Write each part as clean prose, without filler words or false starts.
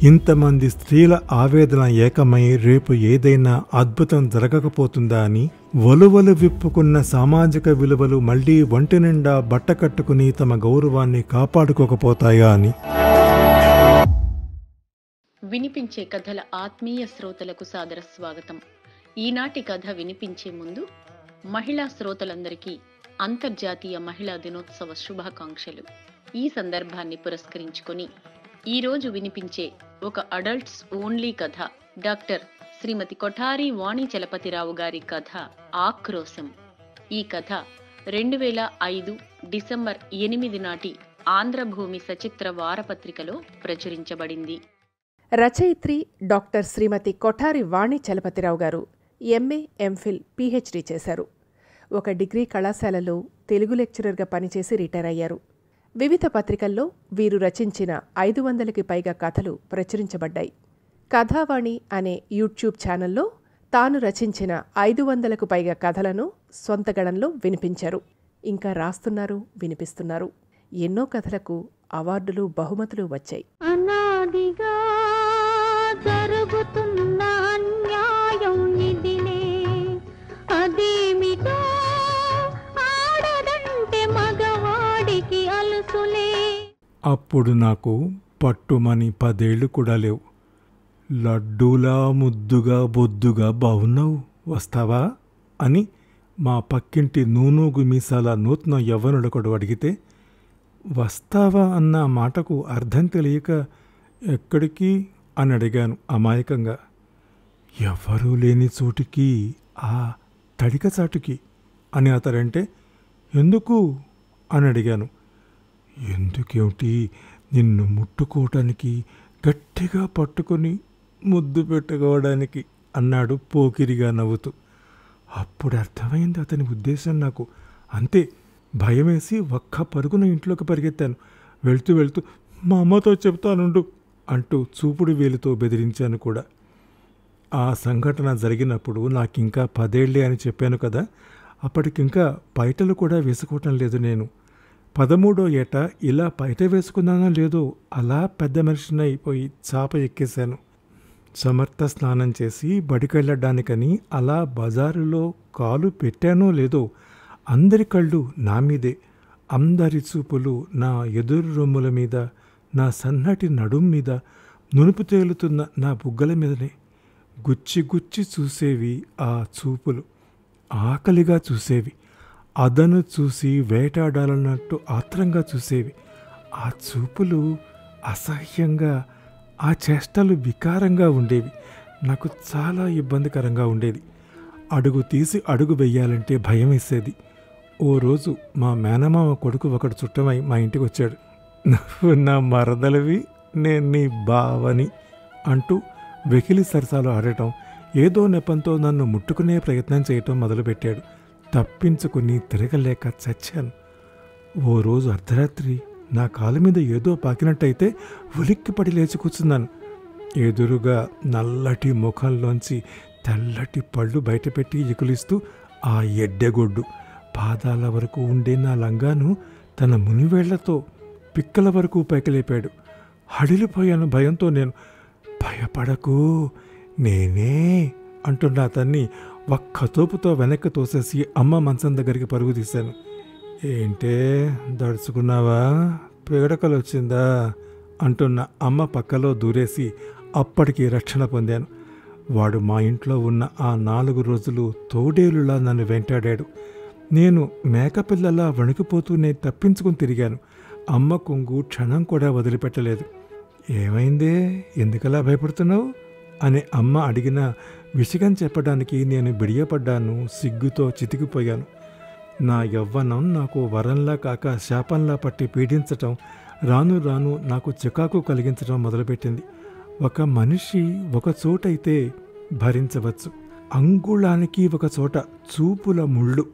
ఇంతమంది స్త్రీల ఆవేదన ఏకమై రేపు ఏదైనా అద్భుతం జరగకపోతుందా అని వలువలు విప్పుకున్న సామాజిక విలువలు మళ్లీ ఒంటి నిండా బట్ట కట్టుకుని తమ గౌరవాన్ని కాపాడుకోకపోతాయా అని. వినిపించే కథల ఆత్మీయ శ్రోతలకు సాదర స్వాగతం. ఈనాటి కథ వినిపించే ముందు మహిళా శ్రోతలందరికీ అంతర్జాతీయ మహిళా దినోత్సవ శుభాకాంక్షలు. ఈ సందర్భాన్ని పురస్కరించుకొని ఈరోజు వినిపించే ఒక అడల్ట్స్ ఓన్లీ కథ డాక్టర్ శ్రీమతి కొఠారి వాణి చలపతిరావు గారి కథ ఆక్రోశం. ఈ కథ 2005 డిసెంబర్ 8 నాటి ఆంధ్రభూమి సచిత్ర వారపత్రికలో ప్రచురించబడింది. రచయిత్రి డాక్టర్ శ్రీమతి కొఠారి వాణి చలపతిరావు గారు ఎంఏ, ఎంఫిల్, పీహెచ్డీ చేశారు. ఒక డిగ్రీ కళాశాలలో తెలుగు లెక్చరర్గా పనిచేసి రిటైర్ అయ్యారు. వివిధ పత్రికల్లో వీరు రచించిన 500కి పైగా కథలు ప్రచురించబడ్డాయి. కథావాణి అనే యూట్యూబ్ ఛానల్లో తాను రచించిన 500కు పైగా కథలను సొంత గళంలో వినిపించారు. ఇంకా రాస్తున్నారు, వినిపిస్తున్నారు. ఎన్నో కథలకు అవార్డులు, బహుమతులు వచ్చాయి. అనాదిగా జరుగుతున్న అన్యాయం ఇదిలే, అదేమిటో ఆడదంటే మగవాడికి అలుసులే. అప్పుడు నాకు పట్టుమని 10 ఏళ్లు కూడా లేవు. లడ్డూలా ముద్దుగా బొద్దుగా బావున్నావు, వస్తావా అని మా పక్కింటి నూనూగు మీసాల నూతన యవ్వనుడొకడు అడిగితే, వస్తావా అన్న మాటకు అర్థం తెలియక ఎక్కడికి అని అడిగాను అమాయకంగా. ఎవ్వరూ లేని చోటికి, ఆ తడిక చాటుకి అని అతడంటే, ఎందుకు అని అడిగాను. ఎందుకేమిటి, నిన్ను ముట్టుకోవటానికి, గట్టిగా పట్టుకొని ముద్దు పెట్టుకోవడానికి అన్నాడు పోకిరిగా నవ్వుతూ. అప్పుడు అర్థమైంది అతని ఉద్దేశం నాకు. అంతే, భయమేసి ఒక్క పరుగున ఇంట్లోకి పరిగెత్తాను. వెళ్తూ వెళ్తూ మా అమ్మతో చెప్తానుండు అంటూ చూపుడు వేలుతో బెదిరించాను కూడా. ఆ సంఘటన జరిగినప్పుడు నాకింకా 10 ఏళ్లే అని చెప్పాను కదా. అప్పటికింకా పైటలు కూడా వేసుకోవటం లేదు నేను. 13వ ఏట ఇలా పైట వేసుకున్నానో లేదో అలా పెద్ద మనిషిని అయిపోయి చాప ఎక్కేశాను. సమర్థ స్నానం చేసి బడికెళ్ళడానికని అలా బజారులో కాలు పెట్టానో లేదో అందరి కళ్ళు నా మీదే. అందరి చూపులు నా ఎదురు రొమ్ముల మీద, నా సన్నటి నడుం మీద, నునుపు తేలుతున్న నా బుగ్గల మీదనే. గుచ్చి గుచ్చి చూసేవి ఆ చూపులు, ఆకలిగా చూసేవి. అదను చూసి వేటాడాలన్నట్టు ఆత్రంగా చూసేవి. ఆ చూపులు అసహ్యంగా, ఆ చేష్టలు వికారంగా ఉండేవి. నాకు చాలా ఇబ్బందికరంగా ఉండేది. అడుగు తీసి అడుగు వెయ్యాలంటే భయం వేసేది. ఓ రోజు మా మేనమామ కొడుకు ఒకడు చుట్టమై మా ఇంటికి వచ్చాడు. నువ్వు నా మరదలివి, నేను నీ బావని అంటూ వెకిలి సరసాలు ఆడటం, ఏదో నెపంతో నన్ను ముట్టుకునే ప్రయత్నం చేయటం మొదలుపెట్టాడు. తప్పించుకుని తిరగలేక చచ్చాను. ఓ రోజు అర్ధరాత్రి నా కాలు మీద ఏదో పాకినట్టయితే ఉలిక్కిపడి లేచి కూర్చున్నాను. ఎదురుగా నల్లటి ముఖంలోంచి తెల్లటి పళ్ళు బయటపెట్టి ఇకులిస్తూ ఆ ఎడ్డెగొడ్డు పాదాల వరకు ఉండే నా లంగాను తన మునివేళ్లతో పిక్కల వరకు పైకిలేపాడు. హడిలిపోయాను భయంతో నేను. భయపడకు, నేనే అంటున్న అతన్ని ఒక్క తోపుతో వెనక్కి తోసేసి అమ్మ మంచం దగ్గరికి పరుగు తీశాను. ఏంటే దడుచుకున్నావా, పీడకలు వచ్చిందా అంటున్న అమ్మ పక్కలో దూరేసి అప్పటికి రక్షణ పొందాను. వాడు మా ఇంట్లో ఉన్న ఆ 4 రోజులు తోడేలులా నన్ను వెంటాడాడు. నేను మేకపిల్లలా వణికిపోతూనే తప్పించుకుని తిరిగాను. అమ్మ కొంగు క్షణం కూడా వదిలిపెట్టలేదు. ఏమైందే, ఎందుకలా భయపడుతున్నావు అని అమ్మ అడిగినా విషయం చెప్పడానికి నేను బిడియపడ్డాను. సిగ్గుతో చితికిపోయాను. నా యవ్వనం నాకు వరంలా కాక శాపంలా పట్టి పీడించటం రాను రాను నాకు చికాకు కలిగించడం మొదలుపెట్టింది. ఒక మనిషి ఒక చోటైతే భరించవచ్చు, అంగుళానికి ఒక చోట చూపుల ముళ్ళు,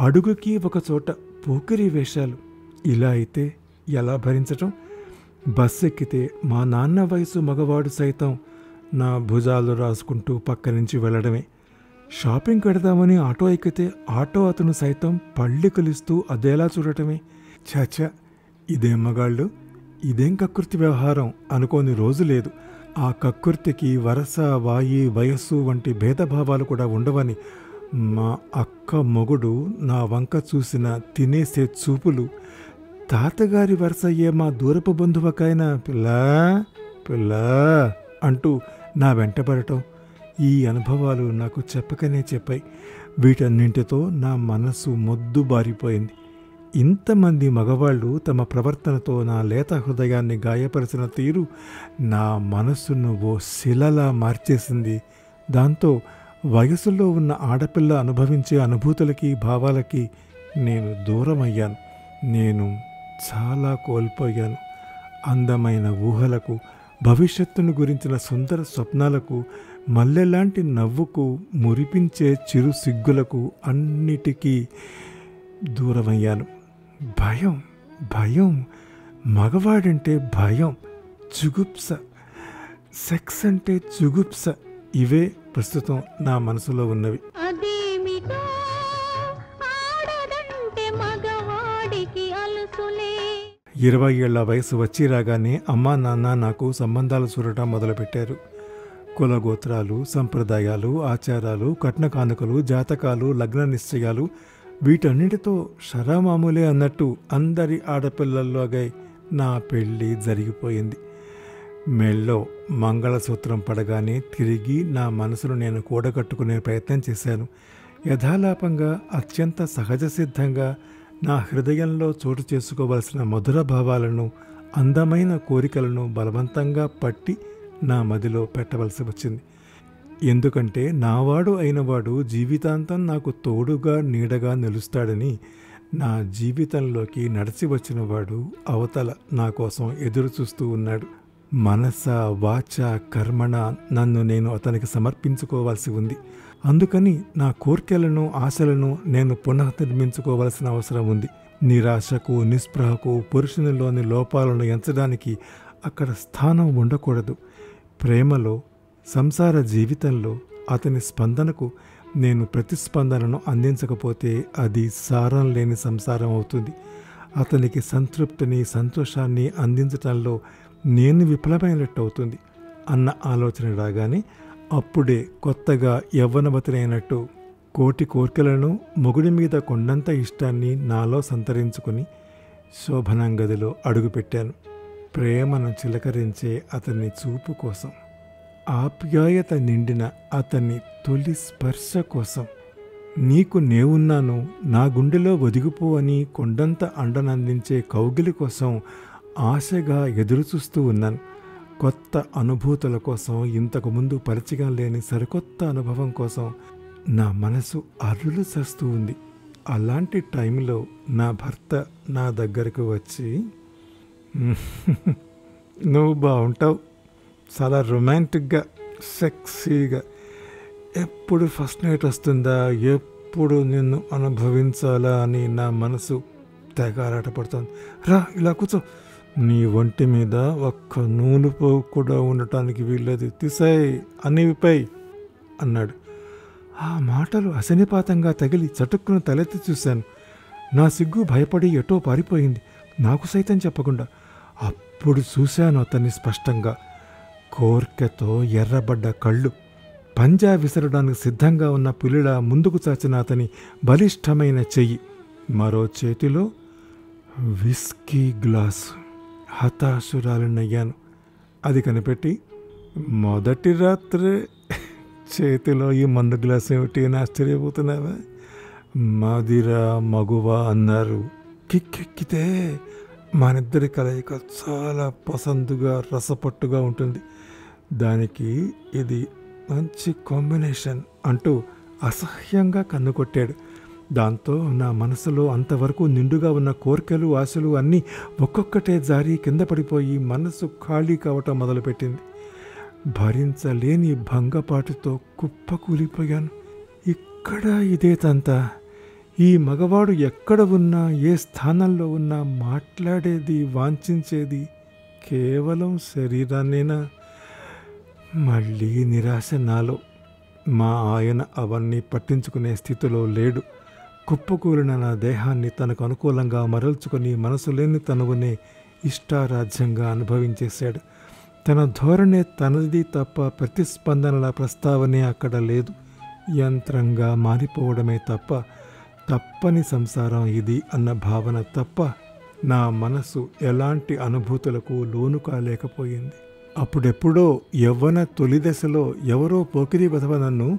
అడుగుకి ఒక చోట పోకిరి వేషాలు. ఇలా అయితే ఎలా భరించటం? బస్ ఎక్కితే మా నాన్న వయసు మగవాడు సైతం నా భుజాలు రాసుకుంటూ పక్క నుంచి వెళ్ళడమే. షాపింగ్కి వెడదామని ఆటో ఎక్కితే ఆటో అతను సైతం పళ్ళి కలిస్తూ అదేలా చూడటమే. చాచా, ఇదేం మగాళ్ళు, ఇదేం కకృతి వ్యవహారం అనుకోని రోజు లేదు. ఆ కకృతికి వరస, వాయి, వయస్సు వంటి భేదభావాలు కూడా ఉండవని మా అక్క మొగుడు నా వంక చూసిన తినేసే చూపులు, తాతగారి వరుస అయ్యే మా దూరపు బంధువకైనా పిల్లా పిల్లా అంటూ నా వెంటబడటం, ఈ అనుభవాలు నాకు చెప్పకనే చెప్పాయి. వీటన్నింటితో నా మనసు మొద్దుబారిపోయింది. ఇంతమంది మగవాళ్ళు తమ ప్రవర్తనతో నా లేత హృదయాన్ని గాయపరిచిన తీరు నా మనస్సును ఓ శిలలా మార్చేసింది. దాంతో వయసులో ఉన్న ఆడపిల్ల అనుభవించే అనుభూతులకి, భావాలకి నేను దూరమయ్యాను. నేను చాలా కోల్పోయాను. అందమైన ఊహలకు, భవిష్యత్తును గురించిన సుందర స్వప్నాలకు, మల్లెలాంటి నవ్వుకు, మురిపించే చిరు సిగ్గులకు అన్నిటికీ దూరమయ్యాను. భయం, భయం, మగవాడంటే భయం, జుగుప్స, సెక్స్ అంటే జుగుప్స, ఇవే ప్రస్తుతం నా మనసులో ఉన్నవి. అదేమిటో ఆడదంటే మగవాడికి అలుసులే. 20 ఏళ్ల వయసు వచ్చి రాగానే అమ్మా నాన్న నాకు సంబంధాలు చూడటం మొదలుపెట్టారు. కులగోత్రాలు, సంప్రదాయాలు, ఆచారాలు, కట్న కానుకలు, జాతకాలు, లగ్న నిశ్చయాలు, వీటన్నిటితో షరామామూలే అన్నట్టు అందరి ఆడపిల్లల్లోగా నా పెళ్ళి జరిగిపోయింది. మెళ్ళో మంగళసూత్రం పడగానే తిరిగి నా మనసును నేను కూడగట్టుకునే ప్రయత్నం చేశాను. యథాలాపంగా, అత్యంత సహజ సిద్ధంగా నా హృదయంలో చోటు చేసుకోవలసిన మధుర భావాలను, అందమైన కోరికలను బలవంతంగా పట్టి నా మదిలో పెట్టవలసి వచ్చింది. ఎందుకంటే నావాడు అయినవాడు జీవితాంతం నాకు తోడుగా, నీడగా నిలుస్తాడని నా జీవితంలోకి నడిచి వచ్చినవాడు అవతల నా కోసం ఎదురు చూస్తూ ఉన్నాడు. మనస, వాచ, కర్మణ నన్ను నేను అతనికి సమర్పించుకోవాల్సి ఉంది. అందుకని నా కోర్కెలను, ఆశలను నేను పునఃనిర్మించుకోవాల్సిన అవసరం ఉంది. నిరాశకు, నిస్పృహకు, పురుషునిలోని లోపాలను ఎంచడానికి అక్కడ స్థానం ఉండకూడదు. ప్రేమలో, సంసార జీవితంలో అతని స్పందనకు నేను ప్రతిస్పందనను అందించకపోతే అది సారం లేని సంసారం అవుతుంది. అతనికి సంతృప్తిని, సంతోషాన్ని అందించటంలో నేను విఫలమైనట్టు అవుతుంది అన్న ఆలోచన రాగానే అప్పుడే కొత్తగా యవ్వనవతినైనట్టు కోటి కోర్కెలను, మొగుడి మీద కొండంత ఇష్టాన్ని నాలో సంతరించుకుని శోభనాంగదిలో అడుగుపెట్టాను. ప్రేమను చిలకరించే అతని చూపు కోసం, ఆప్యాయత నిండిన అతని తొలి స్పర్శ కోసం, నీకు నేవున్నాను, నా గుండెలో ఒదిగిపో అని కొండంత అండనందించే కౌగిలి కోసం ఆశగా ఎదురుచూస్తూ ఉన్నాను. కొత్త అనుభూతుల కోసం, ఇంతకుముందు పరిచయం లేని సరికొత్త అనుభవం కోసం నా మనసు అరులు చేస్తూ ఉంది. అలాంటి టైంలో నా భర్త నా దగ్గరకు వచ్చి, నువ్వు బాగుంటావు, చాలా రొమాంటిక్గా, సెక్సీగా, ఎప్పుడు ఫస్ట్ నైట్ వస్తుందా, ఎప్పుడు నిన్ను అనుభవించాలా అని నా మనసు తెగ ఆరాటపడుతుంది. రా ఇలా కూర్చో, నీ ఒంటి మీద ఒక్క నూనె పోగు కూడా ఉండటానికి వీల్లేదు, తీసాయి అన్నివిపై అన్నాడు. ఆ మాటలు అశనిపాతంగా తగిలి చటుక్కున తలెత్తి చూశాను. నా సిగ్గు భయపడి ఎటో పారిపోయింది, నాకు సైతం చెప్పకుండా. అప్పుడు చూశాను అతన్ని స్పష్టంగా. కోర్కెతో ఎర్రబడ్డ కళ్ళు, పంజా విసరడానికి సిద్ధంగా ఉన్న పులిలా ముందుకు చాచిన అతని బలిష్టమైన చెయ్యి, మరో చేతిలో విస్కీ గ్లాసు. హతాశురాలనయ్యాను. అది కనిపెట్టి, మొదటి రాత్రే చేతిలో ఈ మందు గ్లాస్ ఏమిటి అని ఆశ్చర్యపోతున్నావా? మదిరా మగువ అన్నారు. కిక్కెక్కితే మనిద్దరి కలయిక చాలా పసందుగా, రసపట్టుగా ఉంటుంది. దానికి ఇది మంచి కాంబినేషన్ అంటూ అసహ్యంగా కన్నుకొట్టాడు. దాంతో నా మనసులో అంతవరకు నిండుగా ఉన్న కోర్కెలు, ఆశలు అన్నీ ఒక్కొక్కటే జారి కింద పడిపోయి మనసు ఖాళీ కావటం మొదలుపెట్టింది. భరించలేని భంగపాటుతో కుప్పకూలిపోయాను. ఇక్కడ ఇదే తంత. ఈ మగవాడు ఎక్కడ ఉన్నా, ఏ స్థానంలో ఉన్నా మాట్లాడేది, వాంఛించేది కేవలం శరీరాన్నేనా? మళ్ళీ నిరాశ నాలో. మా ఆయన అవన్నీ పట్టించుకునే స్థితిలో లేడు. కుప్పకూలిన నా దేహాన్ని తనకు అనుకూలంగా మరల్చుకొని మనసు లేని తనువునే ఇష్టారాజ్యంగా అనుభవించేశాడు. తన ధోరణే తనది తప్ప ప్రతిస్పందనల ప్రస్తావనే అక్కడ లేదు. యంత్రంగా మారిపోవడమే తప్ప తప్పని సంసారం ఇది అన్న భావన తప్ప నా మనసు ఎలాంటి అనుభూతులకు లోను కాలేకపోయింది. అప్పుడెప్పుడో యవ్వన తొలి దశలో ఎవరో పోకిరి వెధవ నన్ను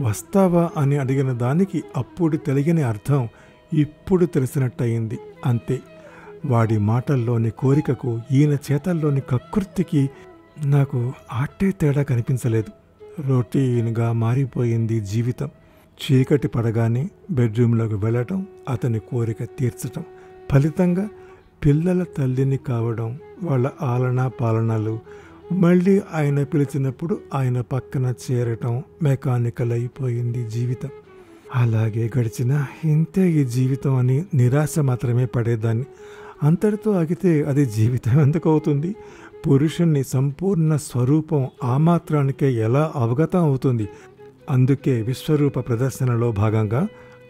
వస్తావా అని అడిగిన దానికి అప్పుడు తెలియని అర్థం ఇప్పుడు తెలిసినట్టయింది. అంతే. వాడి మాటల్లోని కోరికకు ఈయన చేతల్లోని కకృతికి నాకు ఆటే తేడా కనిపించలేదు. రొటీన్గా మారిపోయింది జీవితం. చీకటి పడగానే బెడ్రూమ్లోకి వెళ్ళటం, అతని కోరిక తీర్చటం, ఫలితంగా పిల్లల తల్లిని కావడం, వాళ్ళ ఆలనా పాలనలు, మళ్ళీ ఆయన పిలిచినప్పుడు ఆయన పక్కన చేరటం, మెకానికల్ అయిపోయింది జీవితం. అలాగే గడిచిన ఇంతే ఈ జీవితం అని నిరాశ మాత్రమే పడేదాన్ని. అంతటితో ఆగితే అది జీవితం ఎందుకు అవుతుంది? పురుషుణ్ణి సంపూర్ణ స్వరూపం ఆ మాత్రానికే ఎలా అవగతం అవుతుంది? అందుకే విశ్వరూప ప్రదర్శనలో భాగంగా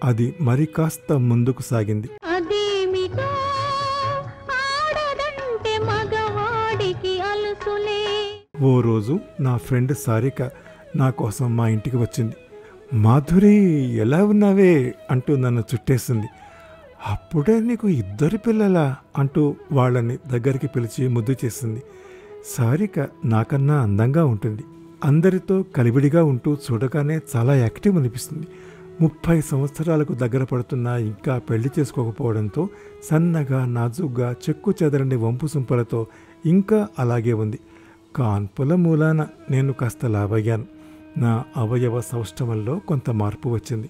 అది మరి కాస్త ముందుకు సాగింది. అదేమిటో ఆడదంటే మగవాడికి అలుసులే. ఓ రోజు నా ఫ్రెండ్ సారిక నా కోసం మా ఇంటికి వచ్చింది. మాధురి, ఎలా ఉన్నావే అంటూ నన్ను చుట్టేసింది. అప్పుడే నీకు 2 పిల్లలా అంటూ వాళ్ళని దగ్గరికి పిలిచి ముద్దు చేసింది. సారిక నాకన్నా అందంగా ఉంటుంది. అందరితో కలివిడిగా ఉంటూ చూడగానే చాలా యాక్టివ్ అనిపిస్తుంది. 30 సంవత్సరాలకు దగ్గర పడుతున్నా ఇంకా పెళ్లి చేసుకోకపోవడంతో సన్నగా, నాజుగ్గా, చెక్కు చెదరని వంపు సుంపలతో ఇంకా అలాగే ఉంది. కాన్పుల మూలాన నేను కాస్త లావయ్యాను. నా అవయవ సౌష్ఠవంలో కొంత మార్పు వచ్చింది.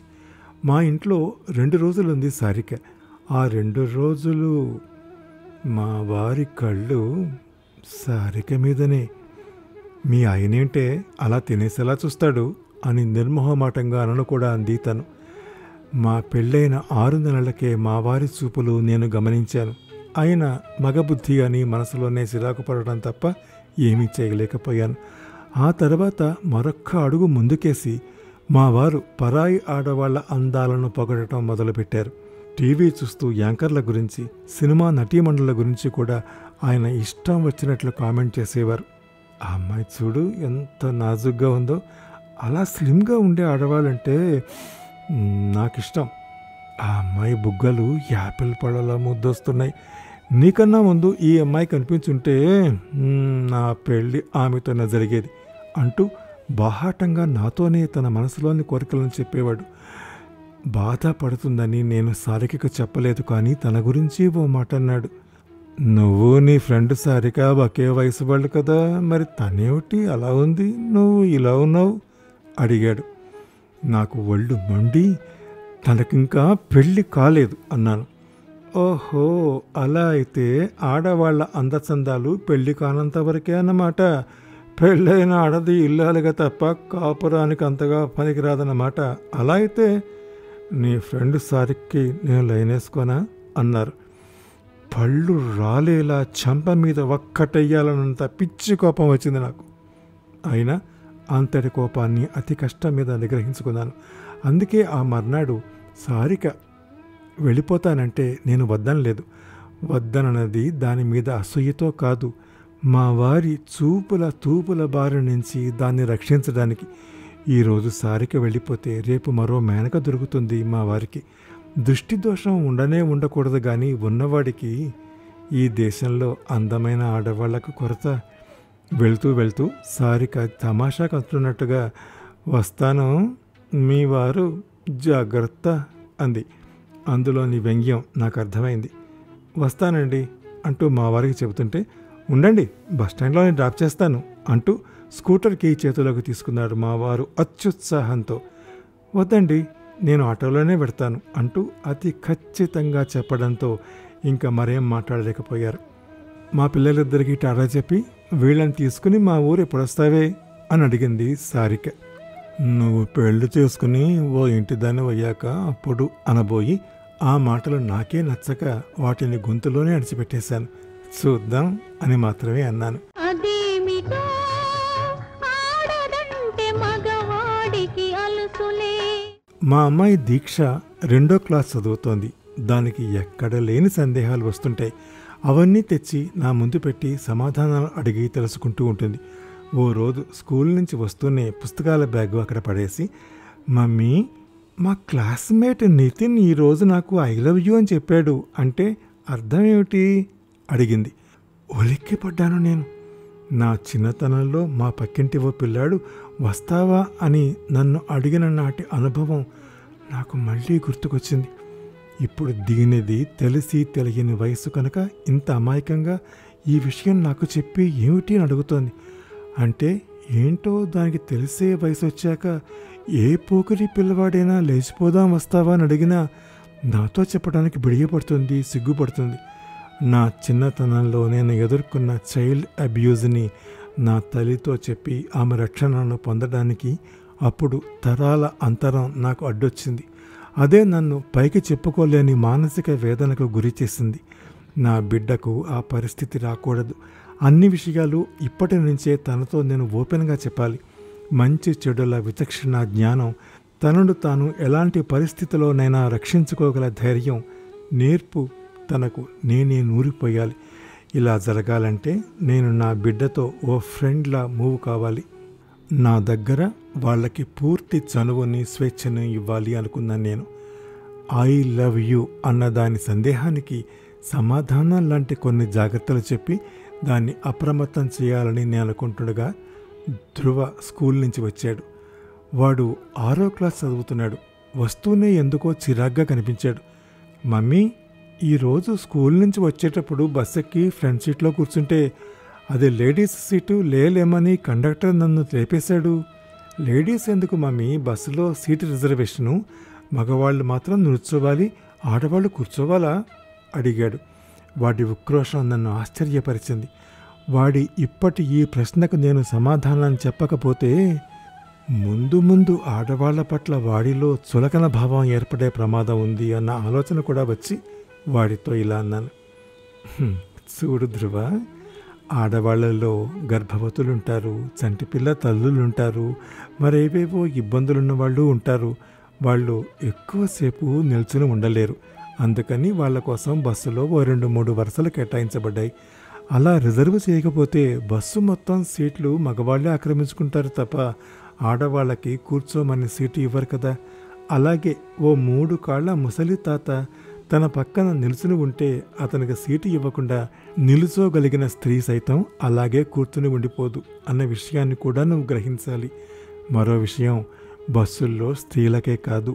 మా ఇంట్లో 2 రోజులుంది సారిక. ఆ 2 రోజులు మా వారి కళ్ళు సారిక మీదనే. మీ ఆయనేంటే అలా తినేసేలా చూస్తాడు అని నిర్మోహమాటంగా అనను కూడా అంది తను. మా పెళ్ళైన 6 నెలలకే మా వారి చూపులు నేను గమనించాను. ఆయన మగబుద్ధి అని మనసులోనే సిరాకు పడటం తప్ప ఏమీ చేయలేకపోయాను. ఆ తర్వాత మరొక్క అడుగు ముందుకేసి మా వారు పరాయి ఆడవాళ్ల అందాలను పొగడటం మొదలుపెట్టారు. టీవీ చూస్తూ యాంకర్ల గురించి, సినిమా నటీమణుల గురించి కూడా ఆయన ఇష్టం వచ్చినట్లు కామెంట్ చేసేవారు. ఆ అమ్మాయి చూడు ఎంత నాజుగ్గా ఉందో, అలా స్లిమ్గా ఉండే ఆడవాళ్ళంటే నాకిష్టం. ఆ అమ్మాయి బుగ్గలు యాపిల్ పళ్ళలా ముద్దొస్తున్నాయి. నీకన్నా ముందు ఈ అమ్మాయి కనిపించుంటే నా పెళ్ళి ఆమెతోనే జరిగేది అంటూ బాహాటంగా నాతోనే తన మనసులోని కోరికలను చెప్పేవాడు. బాధపడుతుందని నేను సారికకు చెప్పలేదు, కానీ తన గురించి ఓ మాట అన్నాడు. నువ్వు నీ ఫ్రెండ్ సారిక ఒకే వయసు వాళ్ళు కదా, మరి తనేమిటి అలా ఉంది, నువ్వు ఇలా ఉన్నావు అడిగాడు. నాకు ఒళ్ళు మండి తనకింకా పెళ్ళి కాలేదు అన్నాను. ఓహో, అలా అయితే ఆడవాళ్ల అందచందాలు పెళ్లి కానంత వరకే అన్నమాట. పెళ్ళైన ఆడది ఇల్లాలుగా తప్ప కాపురానికి అంతగా పనికిరాదన్నమాట. అలా అయితే నీ ఫ్రెండ్ సారికి నేను లైనేసుకోనా అన్నారు. పళ్ళు రాలేలా చెంప మీద ఒక్కటెయ్యాలన్నంత పిచ్చి కోపం వచ్చింది నాకు. అయినా అంతటి కోపాన్ని అతి కష్టం మీద నిగ్రహించుకున్నాను. అందుకే ఆ మర్నాడు సారిక వెళ్ళిపోతానంటే నేను వద్దనలేదు. వద్దనన్నది దాని మీద అసూయతో కాదు, మా వారి తూపుల బారి నుంచి దాన్ని రక్షించడానికి. ఈరోజు సారిక వెళ్ళిపోతే రేపు మరో మేనక దొరుకుతుంది మా వారికి. దృష్టి దోషం ఉండనే ఉండకూడదు, కానీ ఉన్నవాడికి ఈ దేశంలో అందమైన ఆడవాళ్లకు కొరత. వెళ్తూ వెళ్తూ సారిక తమాషా కంటున్నట్టుగా, వస్తాను మీ వారు జాగ్రత్త అంది. అందులోని వ్యంగ్యం నాకు అర్థమైంది. వస్తానండి అంటూ మా వారికి చెబుతుంటే, ఉండండి బస్టాండ్లో నేను డ్రాప్ చేస్తాను అంటూ స్కూటర్కి చేతిలోకి తీసుకున్నాడు మా వారు అత్యుత్సాహంతో. వద్దండి నేను ఆటోలోనే పెడతాను అంటూ అతి ఖచ్చితంగా చెప్పడంతో ఇంకా మరేం మాట్లాడలేకపోయారు. మా పిల్లలిద్దరికీ టాటా చెప్పి, వీళ్ళని తీసుకుని మా ఊరు ఎప్పుడొస్తావే అని అడిగింది సారిక. నువ్వు పెళ్లి చేసుకుని ఓ ఇంటిదాన్ని అయ్యాక అప్పుడు అనబోయి ఆ మాటలు నాకే నచ్చక వాటిని గొంతులోనే అడిచిపెట్టేశాను. చూద్దాం అని మాత్రమే అన్నాను. అదేమిటో ఆడదంటే మగవాడికి అలుసులే. మా అమ్మాయి దీక్ష 2వ క్లాస్ చదువుతోంది. దానికి ఎక్కడ లేని సందేహాలు వస్తుంటాయి. అవన్నీ తెచ్చి నా ముందు పెట్టి సమాధానాలు అడిగి తెలుసుకుంటూ ఉంటుంది. ఓ రోజు స్కూల్ నుంచి వస్తూనే పుస్తకాల బ్యాగు అక్కడ పడేసి, మమ్మీ, మా క్లాస్మేట్ నితిన్ ఈరోజు నాకు ఐ లవ్ యూ అని చెప్పాడు అంటే అర్థం ఏమిటి అడిగింది. ఉలిక్కిపడ్డాను నేను. నా చిన్నతనంలో మా పక్కింటి ఓ పిల్లాడు వస్తావా అని నన్ను అడిగిన నాటి అనుభవం నాకు మళ్ళీ గుర్తుకొచ్చింది. ఇప్పుడు దీనిది తెలిసి తెలియని వయసు కనుక ఇంత అమాయకంగా ఈ విషయం నాకు చెప్పి ఏమిటి అని అడుగుతోంది. అంటే ఏంటో దానికి తెలిసే వయసు వచ్చాక ఏ పోకిరి పిల్లవాడైనా లేచిపోదాం వస్తావా అని అడిగినా నాతో చెప్పడానికి బిడియపడుతుంది, సిగ్గుపడుతుంది. నా చిన్నతనంలో నేను ఎదుర్కొన్న చైల్డ్ అబ్యూజ్ని నా తల్లితో చెప్పి ఆమె రక్షణను పొందడానికి అప్పుడు తరాల అంతరం నాకు అడ్డొచ్చింది. అదే నన్ను పైకి చెప్పుకోలేని మానసిక వేదనకు గురి చేసింది. నా బిడ్డకు ఆ పరిస్థితి రాకూడదు. అన్ని విషయాలు ఇప్పటి నుంచే తనతో నేను ఓపెన్గా చెప్పాలి. మంచి చెడుల విచక్షణ జ్ఞానం, తనను తాను ఎలాంటి పరిస్థితిలోనైనా రక్షించుకోగల ధైర్యం, నేర్పు తనకు నేనే నూరిపోయాలి. ఇలా జరగాలంటే నేను నా బిడ్డతో ఓ ఫ్రెండ్లా మూవ్ కావాలి. నా దగ్గర వాళ్ళకి పూర్తి చనువుని, స్వేచ్ఛను ఇవ్వాలి అనుకున్నాను నేను. ఐ లవ్ యూ అన్న దాని సందేహానికి సమాధానం లాంటి కొన్ని జాగ్రత్తలు చెప్పి దాన్ని అప్రమత్తం చేయాలని నేను అనుకుంటుండగా ధ్రువ స్కూల్ నుంచి వచ్చాడు. వాడు 6వ క్లాస్ చదువుతున్నాడు. వస్తూనే ఎందుకో చిరాగ్గా కనిపించాడు. మమ్మీ, ఈరోజు స్కూల్ నుంచి వచ్చేటప్పుడు బస్ ఎక్కి ఫ్రంట్ సీట్లో కూర్చుంటే అది లేడీస్ సీటు లేలేమని కండక్టర్ నన్ను లేపేశాడు. లేడీస్ ఎందుకు మమ్మీ, బస్సులో సీటు రిజర్వేషను, మగవాళ్ళు మాత్రం నిల్చోవాలి, ఆడవాళ్ళు కూర్చోవాలా అడిగాడు. వాడి ఉక్రోషం నన్ను ఆశ్చర్యపరిచింది. వాడి ఇప్పటి ఈ ప్రశ్నకు నేను సమాధానం చెప్పకపోతే ముందు ముందు ఆడవాళ్ల పట్ల వాడిలో చులకన భావం ఏర్పడే ప్రమాదం ఉంది అన్న ఆలోచన కూడా వచ్చి వాడితో ఇలా అన్నాను. చూడు ధ్రువ, ఆడవాళ్లలో గర్భవతులుంటారు, చంటిపిల్ల తల్లులుంటారు, మరేవేవో ఇబ్బందులున్న వాళ్ళు ఉంటారు. వాళ్ళు ఎక్కువసేపు నిల్చుని ఉండలేరు. అందుకని వాళ్ళ కోసం బస్సులో ఓ 2-3 వరుసలు కేటాయించబడ్డాయి. అలా రిజర్వ్ చేయకపోతే బస్సు మొత్తం సీట్లు మగవాళ్ళే ఆక్రమించుకుంటారు తప్ప ఆడవాళ్ళకి కూర్చోమని సీటు ఇవ్వరు కదా. అలాగే ఓ 3 కాళ్ళ ముసలి తాత తన పక్కన నిలుచుని ఉంటే అతనికి సీటు ఇవ్వకుండా నిలుచోగలిగిన స్త్రీ సైతం అలాగే కూర్చుని ఉండిపోదు అన్న విషయాన్ని కూడా నువ్వు గ్రహించాలి. మరో విషయం, బస్సుల్లో స్త్రీలకే కాదు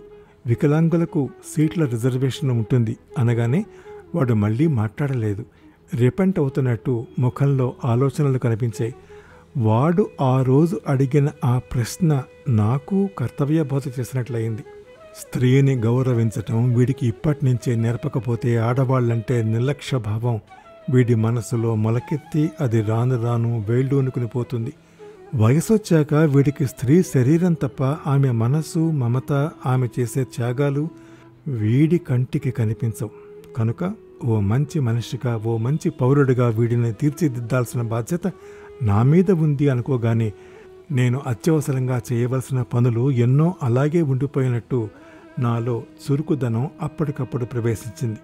వికలాంగులకు సీట్ల రిజర్వేషన్ ఉంటుంది అనగానే వాడు మళ్ళీ మాట్లాడలేదు. రిపెంట్ అవుతున్నట్టు ముఖంలో ఆలోచనలు కనిపించాయి. వాడు ఆ రోజు అడిగిన ఆ ప్రశ్న నాకు కర్తవ్యబోధ చేసినట్లయింది. స్త్రీని గౌరవించటం వీడికి ఇప్పటి నుంచే నేర్పకపోతే ఆడవాళ్ళంటే నిర్లక్ష్య భావం వీడి మనసులో మొలకెత్తి అది రాను రాను వేళ్ళూనుకుని పోతుంది. వయసొచ్చాక వీడికి స్త్రీ శరీరం తప్ప ఆమె మనసు, మమత, ఆమె చేసే త్యాగాలు వీడి కంటికి కనిపించవు. కనుక ఓ మంచి మనిషిగా, ఓ మంచి పౌరుడిగా వీడిని తీర్చిదిద్దాల్సిన బాధ్యత నా మీద ఉంది అనుకోగానే నేను అత్యవసరంగా చేయవలసిన పనులు ఎన్నో అలాగే ఉండిపోయినట్టు నాలో చురుకుదనం అప్పటికప్పుడు ప్రవేశించింది.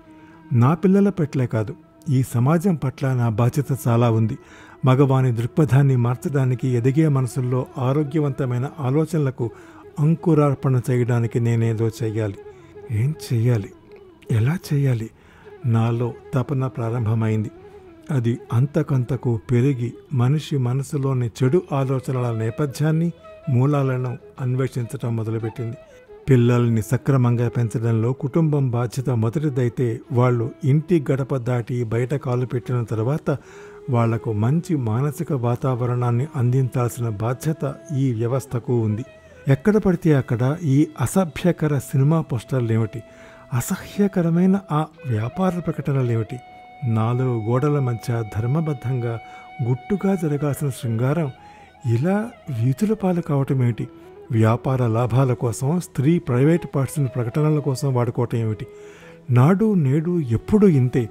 నా పిల్లల పట్లే కాదు, ఈ సమాజం పట్ల నా బాధ్యత చాలా ఉంది. మగవాని దృక్పథాన్ని మార్చడానికి, ఎదిగే మనసుల్లో ఆరోగ్యవంతమైన ఆలోచనలకు అంకురార్పణ చేయడానికి నేనేదో చెయ్యాలి. ఏం చెయ్యాలి, ఎలా చెయ్యాలి? నాలో తపన ప్రారంభమైంది. అది అంతకంతకు పెరిగి మనిషి మనసులోని చెడు ఆలోచనల నేపథ్యాన్ని, మూలాలను అన్వేషించటం మొదలుపెట్టింది. పిల్లల్ని సక్రమంగా పెంచడంలో కుటుంబం బాధ్యత మొదటిదైతే వాళ్ళు ఇంటి గడప దాటి బయట కాలు పెట్టిన తర్వాత వాళ్లకు మంచి మానసిక వాతావరణాన్ని అందించాల్సిన బాధ్యత ఈ వ్యవస్థకు ఉంది. ఎక్కడ పడితే అక్కడ ఈ అసభ్యకర సినిమా పోస్టర్లేమిటి, అసహ్యకరమైన ఆ వ్యాపార ప్రకటనలేమిటి, 4 గోడల మధ్య ధర్మబద్ధంగా గుట్టుగా జరగాల్సిన శృంగారం ఇలా వీధుల పాలు కావటం ఏమిటి? వ్యాపార లాభాల కోసం స్త్రీ ప్రైవేట్ పార్ట్స్ని ప్రకటనల కోసం వాడుకోవటం ఏమిటి? నాడు నేడు ఎప్పుడూ ఇంతే.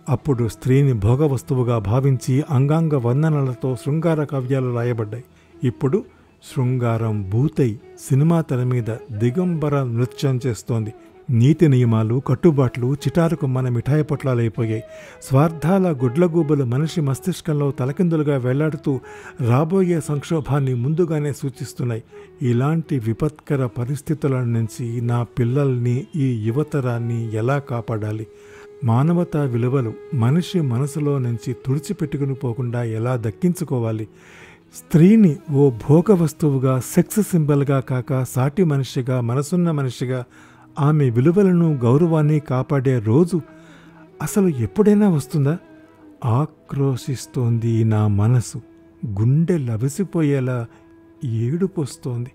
అప్పుడు స్త్రీని భోగ వస్తువుగా భావించి అంగాంగ వందనలతో శృంగార కావ్యాలు రాయబడ్డాయి. ఇప్పుడు శృంగారం భూతై సినిమా తెర మీద దిగంబర నృత్యం చేస్తోంది. నీతి నియమాలు, కట్టుబాట్లు చిటారుకు మన మిఠాయి పొట్లాలైపోయాయి. స్వార్థాల గుడ్లగూబలు మనిషి మస్తిష్కంలో తలకిందులుగా వెళ్లాడుతూ రాబోయే సంక్షోభాన్ని ముందుగానే సూచిస్తున్నాయి. ఇలాంటి విపత్కర పరిస్థితుల నుంచి నా పిల్లల్ని, ఈ యువతరాన్ని ఎలా కాపాడాలి? మానవతా విలువలు మనిషి మనసులో నుంచి తుడిచిపెట్టుకుని పోకుండా ఎలా దక్కించుకోవాలి? స్త్రీని ఓ భోగ వస్తువుగా, సెక్స్ సింబల్గా కాక సాటి మనిషిగా, మనసున్న మనిషిగా, ఆమె విలువలను, గౌరవాన్ని కాపాడే రోజు అసలు ఎప్పుడైనా వస్తుందా? ఆక్రోశిస్తోంది నా మనసు. గుండె లవిసిపోయేలా ఏడుపు వస్తోంది.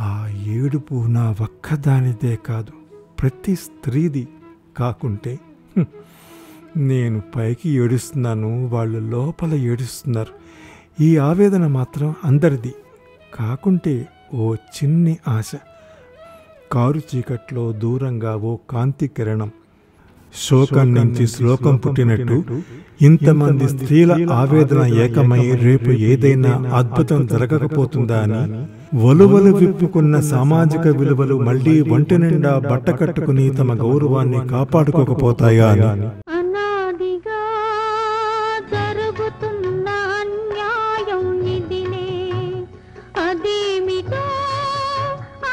ఆ ఏడుపు నా ఒక్కదానిదే కాదు, ప్రతి స్త్రీది. కాకుంటే నేను పైకి ఏడుస్తున్నాను, వాళ్ళు లోపల ఏడుస్తున్నారు. ఈ ఆవేదన మాత్రం అందరిది. కాకుంటే ఓ చిన్ని ఆశ. కారు చీకట్లో దూరంగా ఓ కాంతి కిరణం. శోకం నుంచి శ్లోకం పుట్టినట్టు ఇంతమంది స్త్రీల ఆవేదన ఏకమై రేపు ఏదైనా అద్భుతం జరగకపోతుందా అని, వలువలు విప్పుకున్న సామాజిక విలువలు మళ్లీ ఒంటి నిండా బట్ట కట్టుకుని తమ గౌరవాన్ని కాపాడుకోకపోతాయా అని. అనాదిగా జరుగుతున్న అన్యాయం ఇదిలే, అదేమిటో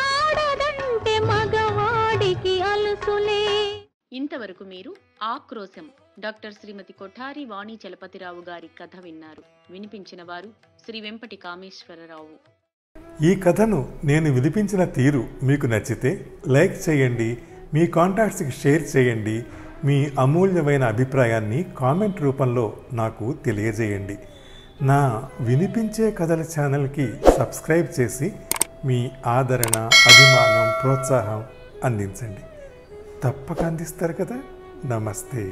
ఆడదంటే మగవాడికి అలుసులే. ఇంతవరకు మీరు ఆక్రోశం డాక్టర్ శ్రీమతి కొఠారి వాణి చలపతిరావు గారి కథ విన్నారు. వినిపించిన వారు శ్రీ వెంపటి కామేశ్వరరావు. ఈ కథను నేను వినిపించిన తీరు మీకు నచ్చితే లైక్ చేయండి, మీ కాంటాక్ట్స్కి షేర్ చేయండి. మీ అమూల్యమైన అభిప్రాయాన్ని కామెంట్ రూపంలో నాకు తెలియజేయండి. నా వినిపించే కథల ఛానల్కి సబ్స్క్రైబ్ చేసి మీ ఆదరణ, అభిమానం, ప్రోత్సాహం అందించండి. తప్పక అందిస్తారు కదా. నమస్తే.